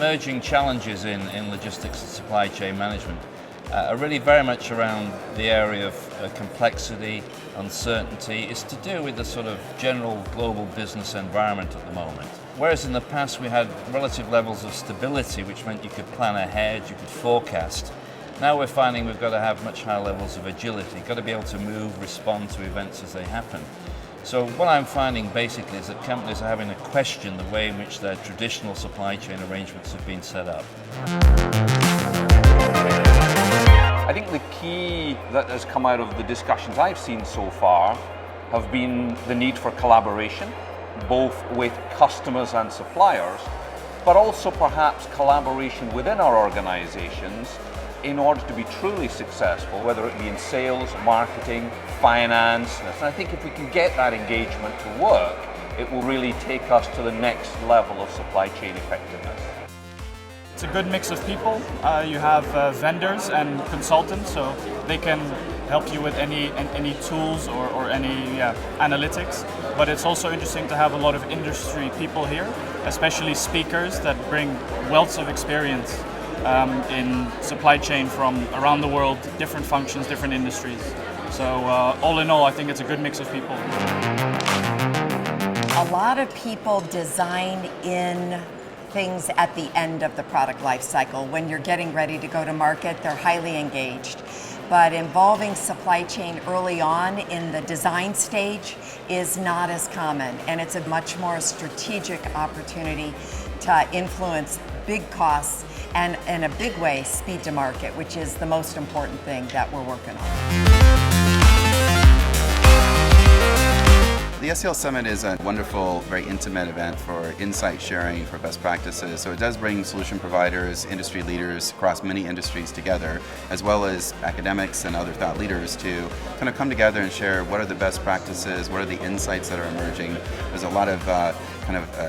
emerging challenges in logistics and supply chain management are really very much around the area of complexity, uncertainty. It's to do with the sort of general global business environment at the moment. Whereas in the past we had relative levels of stability, which meant you could plan ahead, you could forecast. Now we're finding we've got to have much higher levels of agility, got to be able to move, respond to events as they happen. So what I'm finding basically is that companies are having to question the way in which their traditional supply chain arrangements have been set up. I think the key that has come out of the discussions I've seen so far have been the need for collaboration, both with customers and suppliers, but also perhaps collaboration within our organizations in order to be truly successful, whether it be in sales, marketing, finance. And I think if we can get that engagement to work, it will really take us to the next level of supply chain effectiveness. It's a good mix of people. You have vendors and consultants, so they can help you with any tools or any analytics. But it's also interesting to have a lot of industry people here, especially speakers that bring wealths of experience in supply chain from around the world, different functions, different industries. So all in all, I think it's a good mix of people. A lot of people design in things at the end of the product life cycle. When you're getting ready to go to market, they're highly engaged. But involving supply chain early on in the design stage is not as common, and it's a much more strategic opportunity to influence big costs and, in a big way, speed to market, which is the most important thing that we're working on. The SCL Summit is a wonderful, very intimate event for insight sharing, for best practices. So it does bring solution providers, industry leaders across many industries together, as well as academics and other thought leaders to kind of come together and share what are the best practices, what are the insights that are emerging. There's a lot of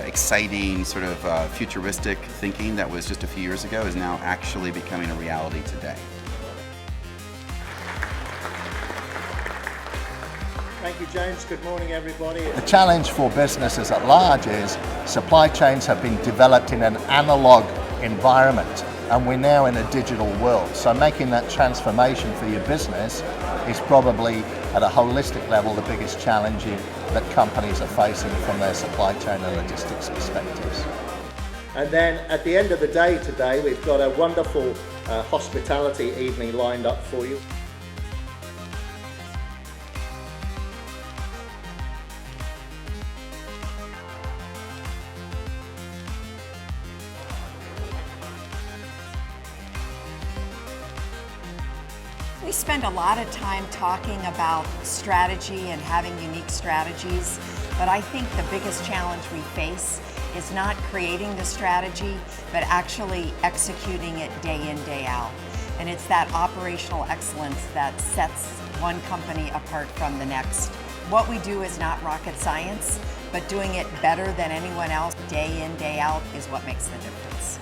exciting, sort of futuristic thinking that was just a few years ago is now actually becoming a reality today. Thank you, James. Good morning, everybody. The challenge for businesses at large is supply chains have been developed in an analog environment, and we're now in a digital world. So making that transformation for your business is probably, at a holistic level, the biggest challenge that companies are facing from their supply chain and logistics perspectives. And then at the end of the day today, we've got a wonderful hospitality evening lined up for you. We spend a lot of time talking about strategy and having unique strategies, but I think the biggest challenge we face is not creating the strategy, but actually executing it day in, day out. And it's that operational excellence that sets one company apart from the next. What we do is not rocket science, but doing it better than anyone else day in, day out is what makes the difference.